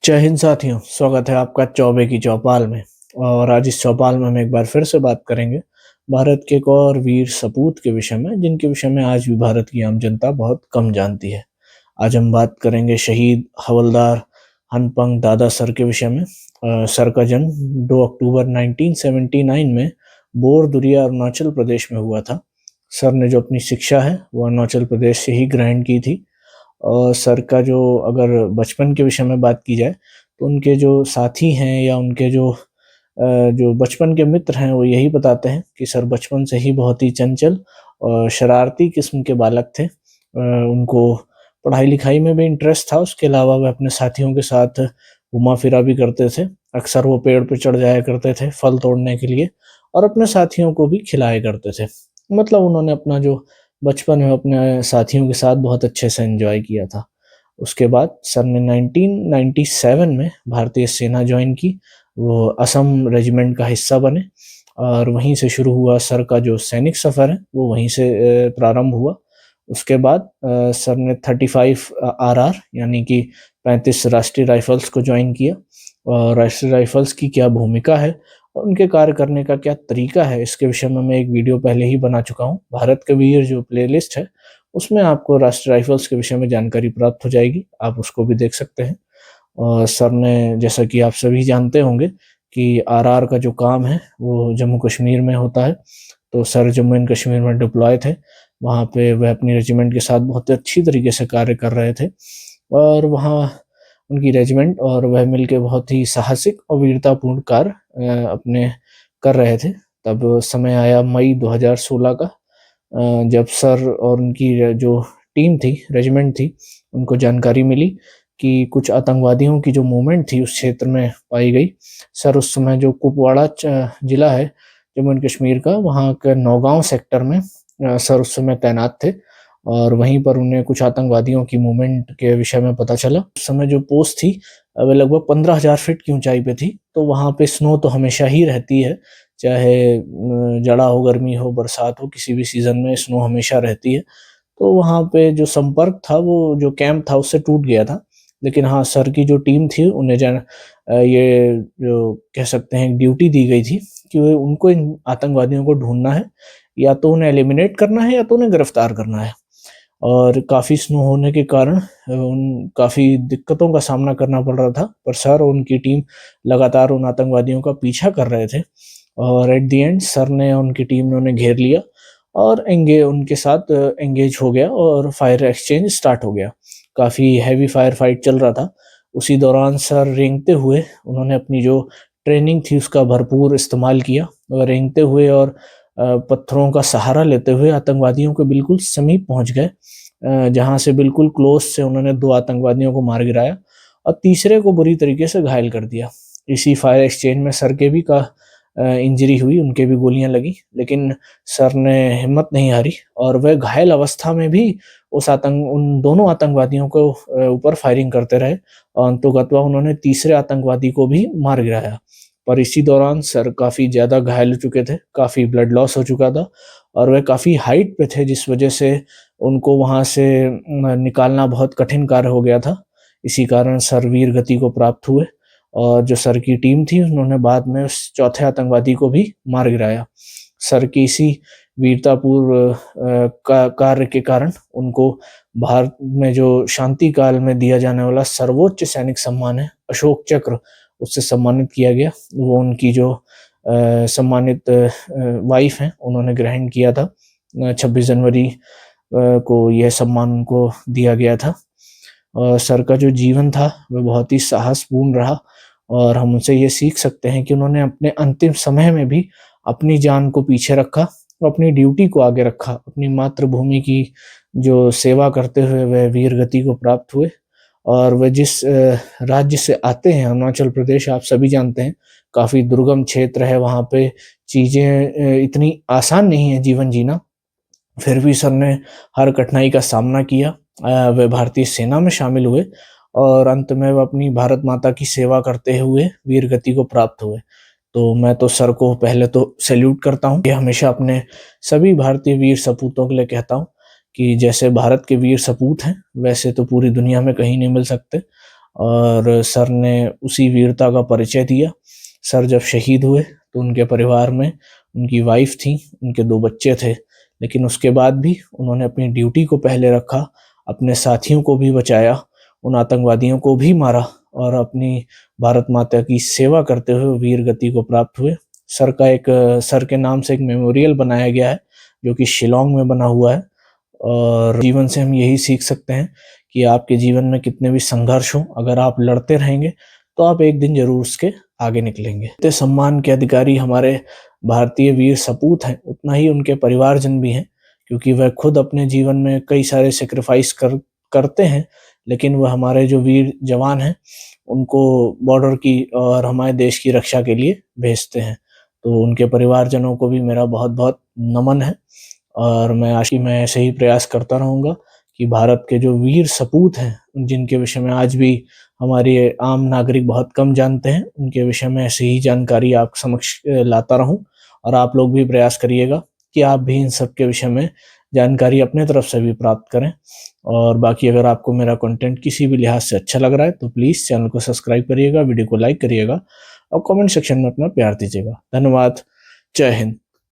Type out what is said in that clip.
जय हिंद साथियों, स्वागत है आपका चौबे की चौपाल में। और आज इस चौपाल में हम एक बार फिर से बात करेंगे भारत के एक और वीर सपूत के विषय में, जिनके विषय में आज भी भारत की आम जनता बहुत कम जानती है। आज हम बात करेंगे शहीद हवलदार हनपंग दादा सर के विषय में। सर का जन्म 2 अक्टूबर 1979 में बोर दुरिया अरुणाचल प्रदेश में हुआ था। सर ने जो अपनी शिक्षा है वो अरुणाचल प्रदेश से ही ग्रहण की थी। और सर का जो अगर बचपन के विषय में बात की जाए तो उनके जो साथी हैं या उनके जो बचपन के मित्र हैं वो यही बताते हैं कि सर बचपन से ही बहुत ही चंचल और शरारती किस्म के बालक थे। उनको पढ़ाई लिखाई में भी इंटरेस्ट था, उसके अलावा वह अपने साथियों के साथ घुमा फिरा भी करते थे। अक्सर वो पेड़ पे चढ़ जाया करते थे फल तोड़ने के लिए और अपने साथियों को भी खिलाया करते थे। मतलब उन्होंने अपना जो बचपन में अपने साथियों के साथ बहुत अच्छे से एंजॉय किया था। उसके बाद सर ने 1997 में भारतीय सेना ज्वाइन की। वो असम रेजिमेंट का हिस्सा बने और वहीं से शुरू हुआ सर का जो सैनिक सफ़र है वो वहीं से प्रारंभ हुआ। उसके बाद सर ने 35 आरआर यानी कि 35 राष्ट्रीय राइफल्स को ज्वाइन किया। और राष्ट्रीय राइफल्स की क्या भूमिका है और उनके कार्य करने का क्या तरीका है, इसके विषय में मैं एक वीडियो पहले ही बना चुका हूँ। भारत के वीर जो प्लेलिस्ट है उसमें आपको राष्ट्रीय राइफल्स के विषय में जानकारी प्राप्त हो जाएगी, आप उसको भी देख सकते हैं। और सर ने, जैसा कि आप सभी जानते होंगे कि आरआर का जो काम है वो जम्मू कश्मीर में होता है, तो सर जम्मू एंड कश्मीर में डिप्लॉय थे। वहाँ पे वह अपनी रेजिमेंट के साथ बहुत अच्छी तरीके से कार्य कर रहे थे और वहाँ उनकी रेजिमेंट और वह मिलके बहुत ही साहसिक और वीरतापूर्ण कार्य अपने कर रहे थे। तब समय आया मई 2016 का, जब सर और उनकी जो टीम थी, रेजिमेंट थी, उनको जानकारी मिली कि कुछ आतंकवादियों की जो मूवमेंट थी उस क्षेत्र में पाई गई। सर उस समय जो कुपवाड़ा जिला है जम्मू एंड कश्मीर का, वहाँ के नौगांव सेक्टर में सर उस समय तैनात थे और वहीं पर उन्हें कुछ आतंकवादियों की मूवमेंट के विषय में पता चला। उस समय जो पोस्ट थी वह लगभग 15,000 फीट की ऊंचाई पे थी, तो वहाँ पे स्नो तो हमेशा ही रहती है, चाहे जाड़ा हो, गर्मी हो, बरसात हो, किसी भी सीज़न में स्नो हमेशा रहती है। तो वहाँ पे जो संपर्क था, वो जो कैंप था उससे टूट गया था। लेकिन हाँ, सर की जो टीम थी उन्हें ये जो कह सकते हैं ड्यूटी दी गई थी कि वो उनको इन आतंकवादियों को ढूँढना है, या तो उन्हें एलिमिनेट करना है या तो उन्हें गिरफ्तार करना है। और काफ़ी स्नो होने के कारण उन काफ़ी दिक्कतों का सामना करना पड़ रहा था, पर सर और उनकी टीम लगातार उन आतंकवादियों का पीछा कर रहे थे और एट द एंड सर ने और उनकी टीम ने उन्हें घेर लिया और उनके साथ एंगेज हो गया और फायर एक्सचेंज स्टार्ट हो गया। काफ़ी हैवी फायर फाइट चल रहा था। उसी दौरान सर रेंगते हुए उन्होंने अपनी जो ट्रेनिंग थी उसका भरपूर इस्तेमाल किया और रेंगते हुए और पत्थरों का सहारा लेते हुए आतंकवादियों के बिल्कुल समीप पहुंच गए, जहां से बिल्कुल क्लोज से उन्होंने 2 आतंकवादियों को मार गिराया और तीसरे को बुरी तरीके से घायल कर दिया। इसी फायर एक्सचेंज में सर के भी इंजरी हुई, उनके भी गोलियां लगी, लेकिन सर ने हिम्मत नहीं हारी और वह घायल अवस्था में भी उन दोनों आतंकवादियों को ऊपर फायरिंग करते रहे और अंततः उन्होंने तीसरे आतंकवादी को भी मार गिराया। पर इसी दौरान सर काफ़ी ज़्यादा घायल हो चुके थे, काफ़ी ब्लड लॉस हो चुका था और वह काफ़ी हाइट पे थे, जिस वजह से उनको वहाँ से निकालना बहुत कठिन कार्य हो गया था। इसी कारण सर वीर गति को प्राप्त हुए और जो सर की टीम थी उन्होंने बाद में उस चौथे आतंकवादी को भी मार गिराया। सर की इसी वीरतापूर्ण कार्य के कारण उनको भारत में जो शांति काल में दिया जाने वाला सर्वोच्च सैनिक सम्मान है, अशोक चक्र, उससे सम्मानित किया गया। वो उनकी जो सम्मानित वाइफ हैं उन्होंने ग्रहण किया था। 26 जनवरी को यह सम्मान उनको दिया गया था। और सर का जो जीवन था वह बहुत ही साहसपूर्ण रहा और हम उनसे ये सीख सकते हैं कि उन्होंने अपने अंतिम समय में भी अपनी जान को पीछे रखा और अपनी ड्यूटी को आगे रखा। अपनी मातृभूमि की जो सेवा करते हुए वह वीर गति को प्राप्त हुए और वह जिस राज्य से आते हैं, अरुणाचल प्रदेश, आप सभी जानते हैं काफ़ी दुर्गम क्षेत्र है, वहाँ पे चीज़ें इतनी आसान नहीं है जीवन जीना। फिर भी सर ने हर कठिनाई का सामना किया। वे भारतीय सेना में शामिल हुए और अंत में वह अपनी भारत माता की सेवा करते हुए वीर गति को प्राप्त हुए। तो मैं तो सर को पहले तो सैल्यूट करता हूँ। ये हमेशा अपने सभी भारतीय वीर सपूतों के लिए कहता हूँ कि जैसे भारत के वीर सपूत हैं, वैसे तो पूरी दुनिया में कहीं नहीं मिल सकते। और सर ने उसी वीरता का परिचय दिया। सर जब शहीद हुए तो उनके परिवार में उनकी वाइफ थी, उनके 2 बच्चे थे, लेकिन उसके बाद भी उन्होंने अपनी ड्यूटी को पहले रखा, अपने साथियों को भी बचाया, उन आतंकवादियों को भी मारा और अपनी भारत माता की सेवा करते हुए वीर गति को प्राप्त हुए। सर के नाम से एक मेमोरियल बनाया गया है जो कि शिलांग में बना हुआ है। और जीवन से हम यही सीख सकते हैं कि आपके जीवन में कितने भी संघर्ष हो, अगर आप लड़ते रहेंगे तो आप एक दिन जरूर उसके आगे निकलेंगे। इतने सम्मान के अधिकारी हमारे भारतीय वीर सपूत हैं, उतना ही उनके परिवारजन भी हैं, क्योंकि वह खुद अपने जीवन में कई सारे सेक्रीफाइस करते हैं, लेकिन वह हमारे जो वीर जवान हैं उनको बॉर्डर की और हमारे देश की रक्षा के लिए भेजते हैं। तो उनके परिवारजनों को भी मेरा बहुत बहुत नमन है और मैं ऐसे ही प्रयास करता रहूँगा कि भारत के जो वीर सपूत हैं, जिनके विषय में आज भी हमारे आम नागरिक बहुत कम जानते हैं, उनके विषय में ऐसी ही जानकारी आप समक्ष लाता रहूं। और आप लोग भी प्रयास करिएगा कि आप भी इन सब के विषय में जानकारी अपने तरफ से भी प्राप्त करें। और बाकी अगर आपको मेरा कंटेंट किसी भी लिहाज से अच्छा लग रहा है तो प्लीज़ चैनल को सब्सक्राइब करिएगा, वीडियो को लाइक करिएगा और कमेंट सेक्शन में अपना प्यार दीजिएगा। धन्यवाद। जय हिंद।